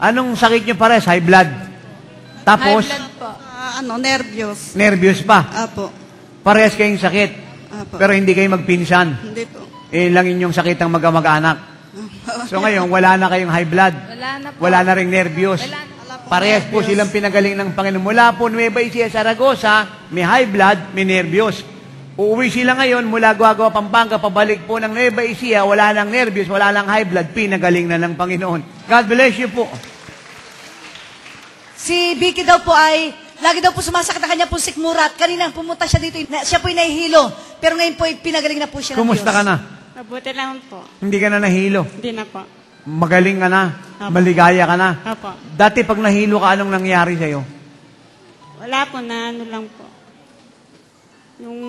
Anong sakit niyo pares? High blood. Tapos, High blood po. Nervyos. nervyos pa. Apo. Parehas kayong sakit. Apo. Pero hindi kayo magpinsan. Hindi po. Lang inyong sakit ang mag-anak. So ngayon, wala na kayong high blood. Wala na po. Wala na ring nervyos. Wala na. Parehas po silang pinagaling ng Panginoon. Mula po Nueva Ecija, Zaragoza, may high blood, may nervyos. Uuwi sila ngayon mula Guagua, Pampanga, pabalik po ng Nueva Ecija, wala nang nervyos, wala nang high blood, pinagaling na ng Panginoon. God bless you po. Si Vicky daw po ay, lagi daw po sumasakit ang kanya pong sikmura at kanina pumunta siya dito, siya po ay nahihilo. Pero ngayon po ay pinagaling na po siya ng Kumusta Diyos. ka na? Mabuti lang po. Hindi ka na nahilo. Hindi na po. Magaling ka na. Apo. Maligaya ka na. Apo. Dati pag nahilo ka, anong nangyari sa'yo? Wala po na ano lang po. Yung...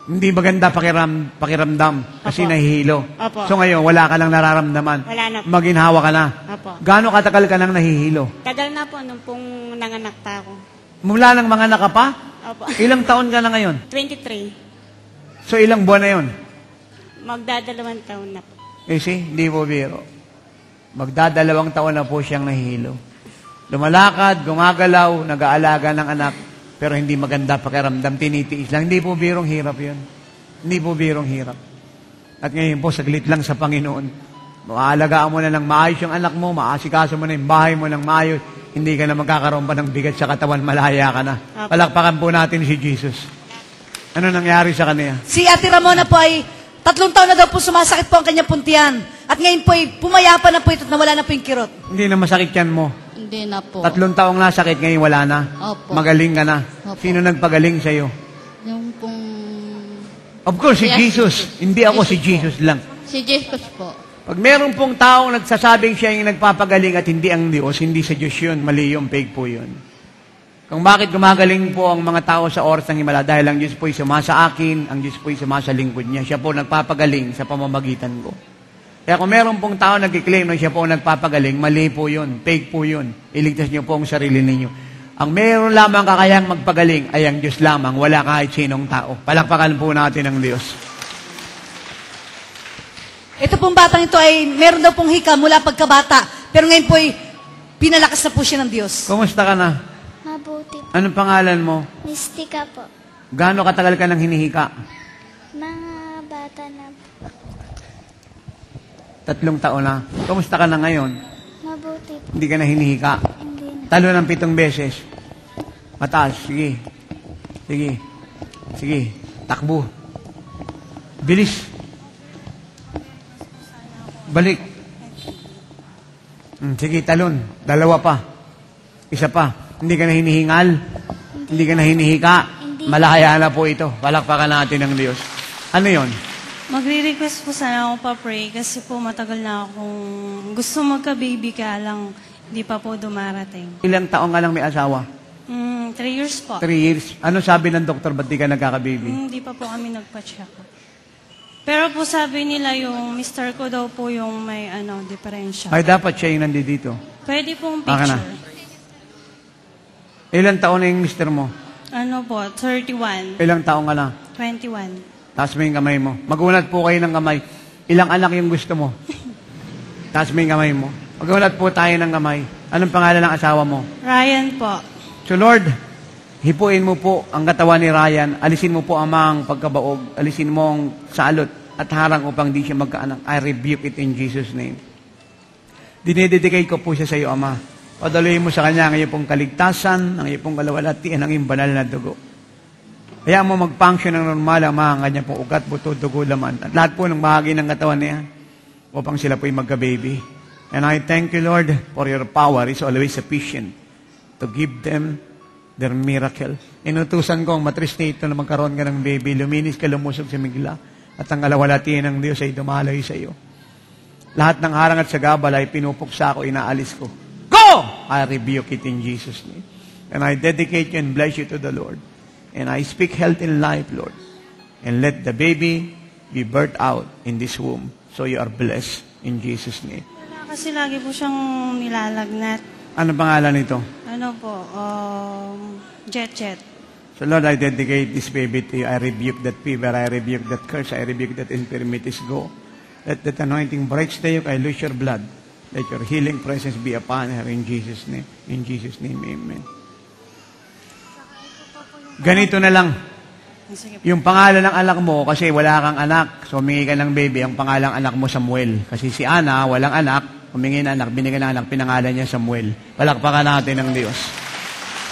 Hindi maganda pakiramdam kasi Apo. nahihilo. Apo. So ngayon, wala ka lang nararamdaman. Wala na po. Maginhawa ka na. Apo. Gaano katagal ka nang nahihilo? Tagal na po nung pong nanganak pa ako. Mula nang mga naka pa? Opo. Ilang taon ka na ngayon? 23. So ilang buwan na yon? Magdadalawang taon na po. See, hindi po biro. Magdadalawang taon na po siyang nahihilo. Lumalakad, gumagalaw, nag-aalaga ng anak, pero hindi maganda pakiramdam, tinitiis lang. Hindi po birong hirap yun. Hindi po birong hirap. At ngayon po, saglit lang sa Panginoon. Maalagaan mo na ng maayos yung anak mo, maasikaso mo na yung bahay mo ng maayos, hindi ka na magkakaroon pa ng bigat sa katawan, malaya ka na. Palakpakan po natin si Jesus. Ano nangyari sa kanya? Si Ate Ramona po ay 3 taon na daw po sumasakit po ang kanyang puntian. At ngayon po ay pumayapa na po ito at nawala na po yung kirot. Hindi na masakit yan mo. Hindi na po. 3 taong nasakit, ngayon wala na. Opo. Magaling ka na. Opo. Sino nagpagaling sa'yo? Yung pong... Of course, si Yes, Jesus. Hindi ako si Jesus Jesus lang. Si Jesus po. Pag meron pong taong nagsasabing siya yung nagpapagaling at hindi ang Diyos, hindi sa Diyos yun, mali yung fake po yun. Kung bakit gumagaling po ang mga tao sa oras ng himala, dahil ang Diyos po'y sumasa akin, ang Diyos po'y sumasa lingkod niya. Siya po nagpapagaling sa pamamagitan ko. Kaya kung meron pong tao nag-claim na siya po nagpapagaling, mali po yun, fake po yun. Iligtas niyo po ang sarili ninyo. Ang meron lamang kakayang magpagaling ay ang Diyos lamang, wala kahit sinong tao. Palakpakan po natin ang Diyos. Ito pong batang ito ay meron daw pong hika mula pagkabata. Pero ngayon po ay pinalakas na po siya ng Diyos. Kumusta ka na? Mabuti po. Anong pangalan mo? Mistika po. Gaano katagal ka nang hinihika? Mga bata na po. 3 taon na. Kumusta ka na ngayon? Mabuti po. Hindi ka na hinihika. Hindi na. Talo ng 7 beses. Mataas. Sige. Sige. Sige. Takbo. Bilis. Balik. Sige, talon. 2 pa. 1 pa. Hindi ka na hinihingal. Hindi ka na hinihika. Hindi. Malaya na po ito. Palakpakan natin ng Diyos. Ano yon? Magre-request po sana ako pa-pray kasi po matagal na akong gusto magka-baby ka lang hindi pa po dumarating. Ilang taong ka lang may asawa? 3 years po. 3 years. Ano sabi ng doktor? Ba't di ka nagkaka-baby? Hindi pa po kami nagpa-check up. Pero po sabi nila yung mister ko daw po yung may diferensya. Ay, dapat siya yung nandito. Pwede pong Baka na. picture. Ilang taon na yung mister mo? Ano po, 31, Ilang taong ka na? 21. Taas mo yung kamay mo. Magunat po kayo ng kamay. Ilang anak yung gusto mo? Taas mo yung kamay mo. Magunat po tayo ng kamay. Anong pangalan ng asawa mo? Ryan po. So Lord, hipuin mo po ang katawan ni Ryan. Alisin mo po ang mga pagkabaog. Alisin mo ang salot at harang upang di siya magkaanak. I rebuke it in Jesus' name. Dinededicate ko po siya sa iyo, Ama. Padaluhin mo sa kanya ang iyong pong kaligtasan, ang iyong pong kalawalhatian, ang iyong banal na dugo. Kaya mo mag-function ng normal ang mga kanya pong ugat, buto, dugo, laman. At lahat po ng bahagi ng katawan niya upang sila po'y magka-baby. And I thank you, Lord, for your power is always sufficient to give them their miracle. Inutusan ko ang matris na ito na magkaroon ka ng baby, luminis ka, lumusog sa migla, at ang kalawalhatian ng Diyos ay dumaloy sa iyo. Lahat ng harang at sagabal ay pinupuksa ko, inaalis ko. Go! I rebuke it in Jesus' name. And I dedicate you and bless you to the Lord. And I speak health in life, Lord. And let the baby be birthed out in this womb. So you are blessed in Jesus' name. Wala kasi lagi po siyang nilalagnat. Ano pangalan nito? Ano po, Jet. So Lord, I dedicate this baby to you. I rebuke that fever. I rebuke that curse. I rebuke that infirmities. Go. Let that anointing breaks the yoke. I loose your blood. Let your healing presence be upon her in Jesus' name. In Jesus' name, amen. Ganito na lang. Sige po. Yung pangalan ng anak mo, kasi wala kang anak, so humingi ka ng baby, ang pangalan ng anak mo Samuel. Kasi si Ana, walang anak, humingi ng anak, binigyan ng anak, pinangalan niya Samuel. Palakpakan natin ng Diyos.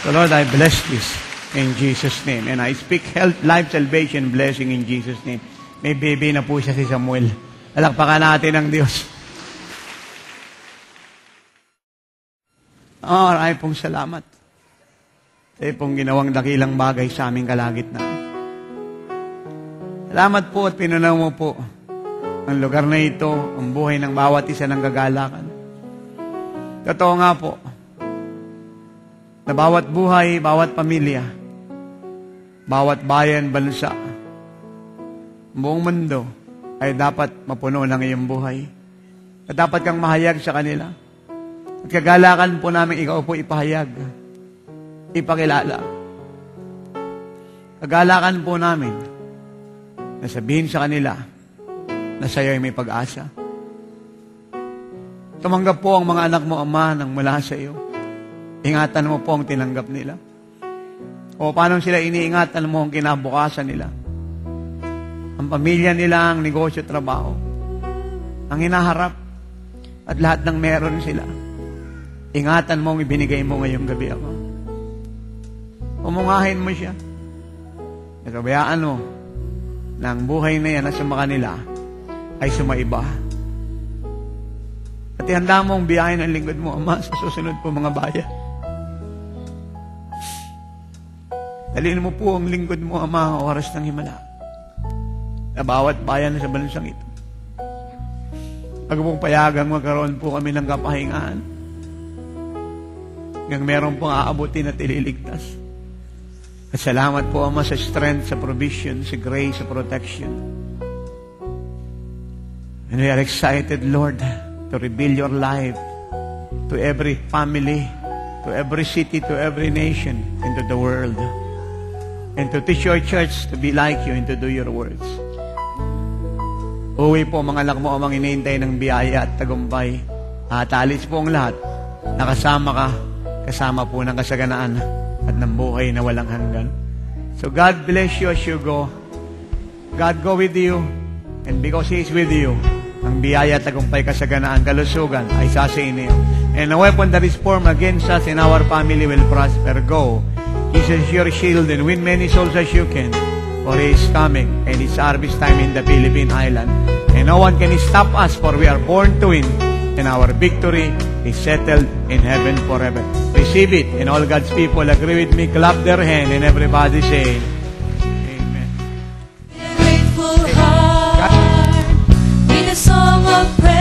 So Lord, I bless this in Jesus' name. And I speak health, life, salvation, blessing in Jesus' name. May baby na po siya si Samuel. Palakpakan natin ng Diyos. Maraming pong salamat. Sa pong ginawang dakilang bagay sa aming kalagitnaan. Salamat po at pinunaw mo po ang lugar na ito, ang buhay ng bawat isa ng kagalakan. Totoo nga po, na bawat buhay, bawat pamilya, bawat bayan, bansa, buong mundo ay dapat mapuno ng iyong buhay. At dapat kang mahayag sa kanila. At kagalakan po namin ikaw po ipahayag, ipakilala. Kagalakan po namin na sabihin sa kanila na sa'yo ay may pag-asa. Tumanggap po ang mga anak mo, Ama, nang mula sa iyo. Ingatan mo po ang tinanggap nila. O paano sila iniingatan mo ang kinabukasan nila. Ang pamilya nila, ang negosyo, trabaho. Ang hinaharap at lahat ng meron sila. Ingatan mo ang ibinigay mo ngayong gabi, Ama. Umungahin mo siya. Nagabayaan mo na ang buhay na yan na sa kanila ay sumaiba. At ihanda mo ang biyahe ng lingkod mo, Ama, sa susunod po mga bayan. Dalhin mo po ang lingkod mo, Ama, ang oras ng himala. Na bawat bayan sa bansang ito. Pag pong payagang magkaroon po kami ng kapahingaan. Hanggang meron pong aabutin at ililigtas. At salamat po, Ama, sa strength, sa provision, sa grace, sa protection. And we are excited, Lord, to reveal your life to every family, to every city, to every nation, and to the world. And to teach your church to be like you and to do your words. Uwi po, mga anak mo, Amang, inihintay ng biyaya at tagumpay. At alis po ang lahat. Nakasama ka, kasama po ng kasaganaan at ng buhay na walang hanggan. So God bless you as you go. God go with you. And because He is with you, ang biyaya, tagumpay, kasaganaan, kalusugan ay sa inyo. And no weapon that is formed against us in our family will prosper. Go. He is your shield and win many souls as you can. For He is coming and it's harvest time in the Philippine island. And no one can stop us, for we are born to win. And our victory is settled in heaven forever. Receive it. And all God's people agree with me. Clap their hand and everybody say, Amen. Grateful heart with a song of praise.